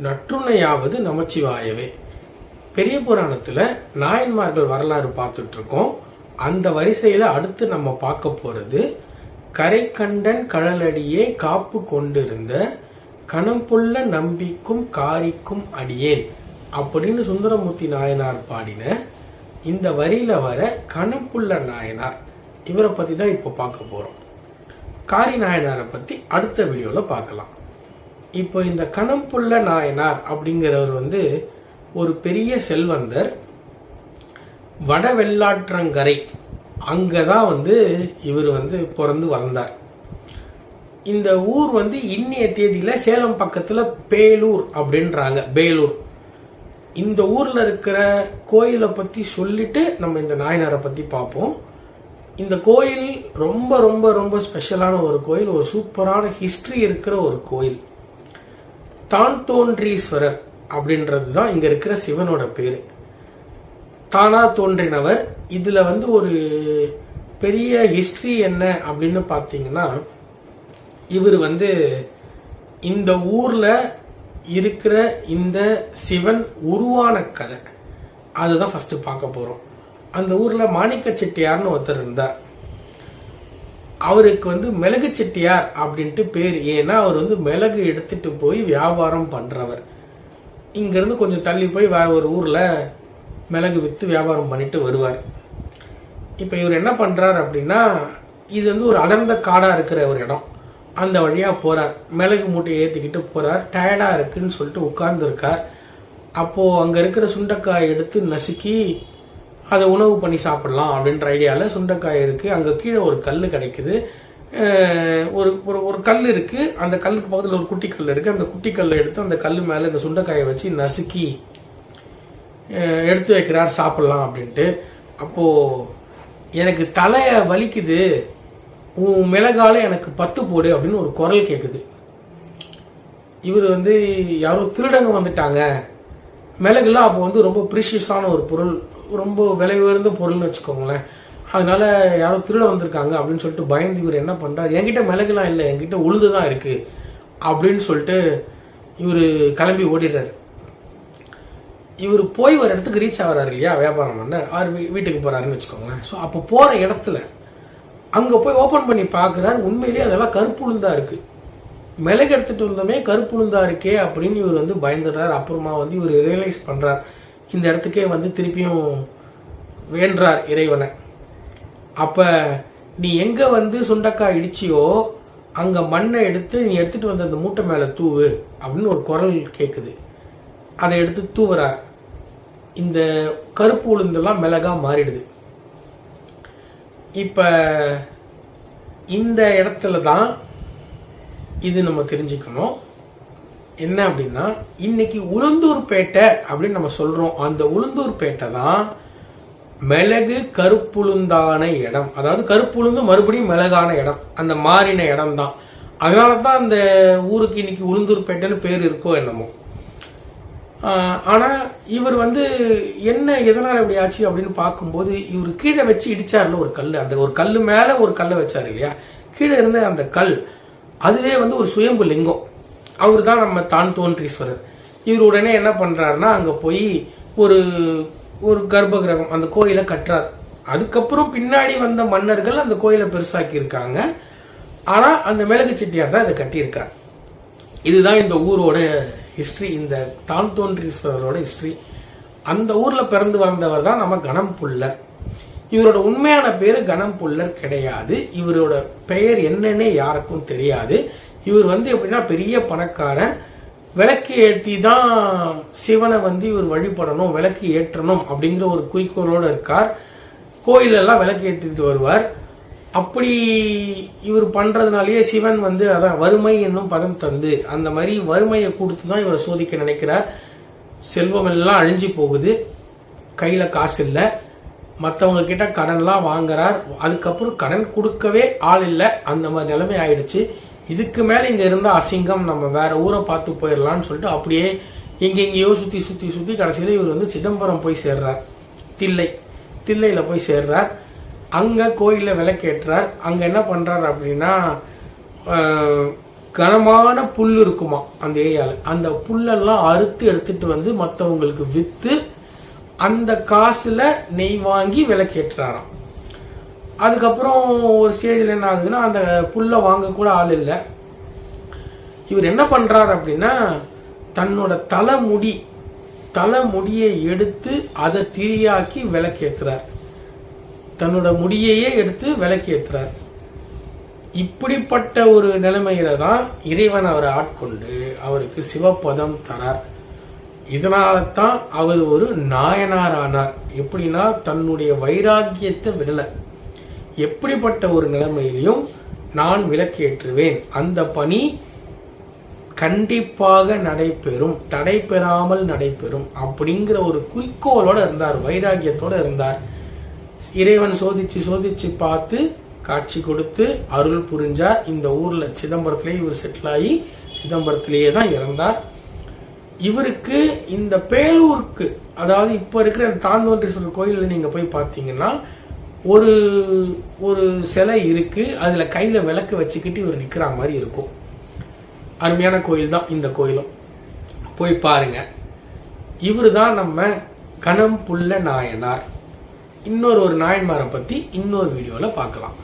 நற்றுணையாவது நமச்சிவாயவே. பெரிய புராணத்துல நாயன்மார்கள் வரலாறு பார்த்துட்டு இருக்கோம். அந்த வரிசையில அடுத்து நம்ம பார்க்க போறது கரைக்கண்டன் கழலடியே காப்பு கொண்டிருந்த கணம்புள்ள நம்பிக்கும் காரிக்கும் அடியேன் அப்படின்னு சுந்தரமூர்த்தி நாயனார் பாடின இந்த வரியில வர கணம்புள்ள நாயனார், இவரை பத்தி தான் இப்போ பார்க்க போறோம். காரி நாயனாரை பத்தி அடுத்த வீடியோல பார்க்கலாம். இப்போ இந்த கணம்புள்ள நாயனார் அப்படிங்கிறவர் ஒரு பெரிய செல்வந்தர். வடவெள்ளாற்றங்கரை அங்கதான் இவர் பிறந்து வளர்ந்தார். இந்த ஊர் இன்னைய தேதியில சேலம் பக்கத்துல பேலூர் அப்படின்றாங்க, பேலூர். இந்த ஊர்ல இருக்கிற கோயிலை பத்தி சொல்லிட்டு நம்ம இந்த நாயனாரை பத்தி பார்ப்போம். இந்த கோயில் ரொம்ப ரொம்ப ரொம்ப ஸ்பெஷலான ஒரு கோயில், ஒரு சூப்பரான ஹிஸ்டரி இருக்கிற ஒரு கோயில். தான் தோன்றீஸ்வரர் அப்படின்றது தான் இங்க இருக்கிற சிவனோட பேரு. தானா தோன்றினவர். இதுல ஒரு பெரிய ஹிஸ்டரி என்ன அப்படின்னு பாத்தீங்கன்னா, இவர் இந்த ஊர்ல இருக்கிற இந்த சிவன் உருவான கதை அதுதான் ஃபர்ஸ்ட் பார்க்க போறோம். அந்த ஊர்ல மாணிக்க செட்டியார்னு ஒருத்தர் இருந்தார். அவருக்கு மிளகு செட்டியார் அப்படின்ட்டு பேர். ஏன்னா அவர் மிளகு எடுத்துட்டு போய் வியாபாரம் பண்றவர். இங்க இருந்து கொஞ்சம் தள்ளி போய் வேற ஒரு ஊர்ல மிளகு வித்து வியாபாரம் பண்ணிட்டு வருவார். இப்ப இவர் என்ன பண்றார் அப்படின்னா, இது ஒரு அடர்ந்த காடா இருக்கிற ஒரு இடம். அந்த வழியா போறார், மிளகு மூட்டையை ஏத்திக்கிட்டு போறார். டயர்டா இருக்குன்னு சொல்லிட்டு உட்கார்ந்து இருக்கார். அப்போ அங்க இருக்கிற சுண்டைக்காய் எடுத்து நசுக்கி அதை உணவு பண்ணி சாப்பிடலாம் அப்படின்ற ஐடியால சுண்டைக்காய் இருக்கு. அங்க கீழே ஒரு கல் கிடைக்குது. ஒரு கல் இருக்கு. அந்த கல்லுக்கு பக்கத்துல ஒரு குட்டி கல் இருக்கு. அந்த குட்டி கல்லை எடுத்து அந்த கல் மேல இந்த சுண்டைக்காயை வச்சு நசுக்கி எடுத்து வைக்கிறார் சாப்பிடலாம் அப்படின்ட்டு. அப்போ எனக்கு தலைய வலிக்குது, உன் மிளகால எனக்கு 10 போடு அப்படின்னு ஒரு குரல் கேட்குது. இவர் யாரோ திருடங்க வந்துட்டாங்க. மிளகுலாம் அப்போ ரொம்ப ப்ரீஷியஸான ஒரு பொருள், ரொம்ப விலை உயர்ந்த பொருள்னு வச்சுக்கோங்களேன். அதனால யாரோ திருட வந்திருக்காங்க அப்படின்னு சொல்லிட்டு பயந்து இவர் என்ன பண்றாரு, என்கிட்ட மிளகுலாம் இல்லை, என்கிட்ட உளுந்து தான் இருக்கு அப்படின்னு சொல்லிட்டு இவர் கிளம்பி ஓடிடுறாரு. இவர் போய் ஒரு இடத்துக்கு ரீச் ஆகிறாரு இல்லையா, வியாபாரம் பண்ண. அவர் வீட்டுக்கு போறாருன்னு வச்சுக்கோங்களேன். ஸோ அப்போ போற இடத்துல அங்க போய் ஓபன் பண்ணி பாக்குறாரு. உண்மையிலேயே அதெல்லாம் கருப்பு உளுந்தா இருக்கு. மிளகு எடுத்துட்டு வந்தோமே கருப்பு உளுந்தா இருக்கே அப்படின்னு இவர் பயந்துடுறாரு. அப்புறமா இவர் ரியலைஸ் பண்றார். இந்த இடத்துக்கே திருப்பியும் வேண்டார் இறைவனை. அப்ப நீ எங்க சுண்டக்காய் இடிச்சியோ அங்க மண்ணை எடுத்து நீ எடுத்துட்டு வந்த அந்த மூட்டை மேல தூவு அப்படின்னு ஒரு குரல் கேக்குது. அதை எடுத்து தூவுறார். இந்த கருப்பு உளுந்தெல்லாம் மிளகா மாறிடுது. இப்ப இந்த இடத்துல தான் இது நம்ம தெரிஞ்சுக்கணும். என்ன அப்படின்னா, இன்னைக்கு உளுந்தூர்பேட்டை அப்படின்னு நம்ம சொல்றோம். அந்த உளுந்தூர்பேட்டை தான் மிளகு கருப்புளுந்தான இடம். அதாவது கருப்புளுந்து மறுபடியும் மிளகான இடம், அந்த மாறின இடம் தான். அதனாலதான் அந்த ஊருக்கு இன்னைக்கு உளுந்தூர்பேட்டைன்னு பேர் இருக்கோ என்னமோ. ஆனா இவர் என்ன எதனால இப்படி ஆச்சு அப்படின்னு பார்க்கும்போது, இவர் கீழே வச்சு இடிச்சாருல ஒரு கல். அந்த ஒரு கல்லு மேல ஒரு கல்லை வச்சாரு இல்லையா, கீழே இருந்த அந்த கல் அதுவே ஒரு சுயம்பு லிங்கம். அவர் தான் நம்ம தான் தோன்றீஸ்வரர். இவர் உடனே என்ன பண்றாருன்னா, அங்க போய் ஒரு ஒரு கர்ப்ப கிரகம் அந்த கோயிலை கட்டுறார். அதுக்கப்புறம் பின்னாடி வந்த மன்னர்கள் அந்த கோயிலை பெருசாக்கி இருக்காங்க. ஆனா அந்த மிளகு செட்டியார் தான் இதை கட்டியிருக்கார். இதுதான் இந்த ஊரோட ஹிஸ்டரி, இந்த தான் தோன்றீஸ்வரரோட ஹிஸ்டரி. அந்த ஊர்ல பிறந்து வந்தவர் தான் நம்ம கணம்புள்ளர். இவரோட உண்மையான பேரு கணம்புள்ளர் கிடையாது. இவரோட பெயர் என்னன்னே யாருக்கும் தெரியாது. இவர் எப்படின்னா பெரிய பணக்காரன். விளக்கு ஏற்றி தான் சிவனை இவர் வழிபடணும், விளக்கு ஏற்றணும் அப்படிங்கிற ஒரு குறிக்கோளோட இருக்கார். கோயிலெல்லாம் விளக்கு ஏற்றிட்டு வருவார். அப்படி இவர் பண்றதுனாலயே சிவன் அதான் வறுமை என்னும் பதம் தந்து அந்த மாதிரி வறுமையை கொடுத்து தான் இவரை சோதிக்க நினைக்கிறார். செல்வம் எல்லாம் அழிஞ்சு போகுது, கையில காசு இல்லை, மற்றவங்க கிட்ட கடன்லாம் வாங்குறார். அதுக்கப்புறம் கடன் கொடுக்கவே ஆள் இல்லை, அந்த மாதிரி நிலைமை ஆயிடுச்சு. இதுக்கு மேல இங்க இருந்தா அசிங்கம், நம்ம வேற ஊரை பார்த்து போயிடலாம்னு சொல்லிட்டு அப்படியே எங்கெங்கேயோ சுத்தி சுத்தி சுத்தி கடைசியில இவர் சிதம்பரம் போய் சேர்றார். தில்லையில போய் சேர்றார். அங்க கோயில விளக்கேற்றார். அங்க என்ன பண்றார் அப்படின்னா, கனமான புல் இருக்குமா அந்த ஏரியால. அந்த புல்லெல்லாம் அறுத்து எடுத்துட்டு வந்து மற்றவங்களுக்கு வித்து அந்த காசுல நெய் வாங்கி விளக்கேற்றுறாராம். அதுக்கப்புறம் ஒரு ஸ்டேஜில் என்ன ஆகுதுன்னா, அந்த புல்லை வாங்க கூட ஆள் இல்லை. இவர் என்ன பண்றாரு அப்படின்னா, தன்னோட தலைமுடியை எடுத்து அதை திரியாக்கி விளக்கேற்றுறார். தன்னோட முடியையே எடுத்து விளக்கேற்றுறார். இப்படிப்பட்ட ஒரு நிலைமையில தான் இறைவன் அவரை ஆட்கொண்டு அவருக்கு சிவபதம் தரார். இதனால தான் அவர் ஒரு நாயனார் ஆனார். எப்படின்னா, தன்னுடைய வைராக்கியத்தை விடல. எப்படிப்பட்ட ஒரு நிலைமையிலையும் நான் விளக்கேற்றுவேன், அந்த பணி கண்டிப்பாக நடைபெறும், தடை பெறாமல் நடைபெறும் அப்படிங்கிற ஒரு குறிக்கோளோட இருந்தார், வைராக்கியத்தோட இருந்தார். இறைவன் சோதிச்சு பார்த்து காட்சி கொடுத்து அருள் புரிஞ்சார். இந்த ஊர்ல சிதம்பரத்திலேயே இவர் செட்டில் ஆகி சிதம்பரத்திலேயே தான் இறந்தார். இவருக்கு இந்த பேலூருக்கு, அதாவது இப்ப இருக்கிற தாந்தோன்றீஸ்வரர் கோயிலில் நீங்க போய் பார்த்தீங்கன்னா ஒரு ஒரு சிலை இருக்கு. அதுல கையில விளக்கு வச்சுக்கிட்டு இவர் நிக்கிற மாதிரி இருக்கும். அருமையான கோயில் தான் இந்த கோயிலும், போய் பாருங்க. இவரு தான் நம்ம கணம் புள்ள நாயனார். இன்னொரு நாயன்மாரை பத்தி இன்னொரு வீடியோல பார்க்கலாம்.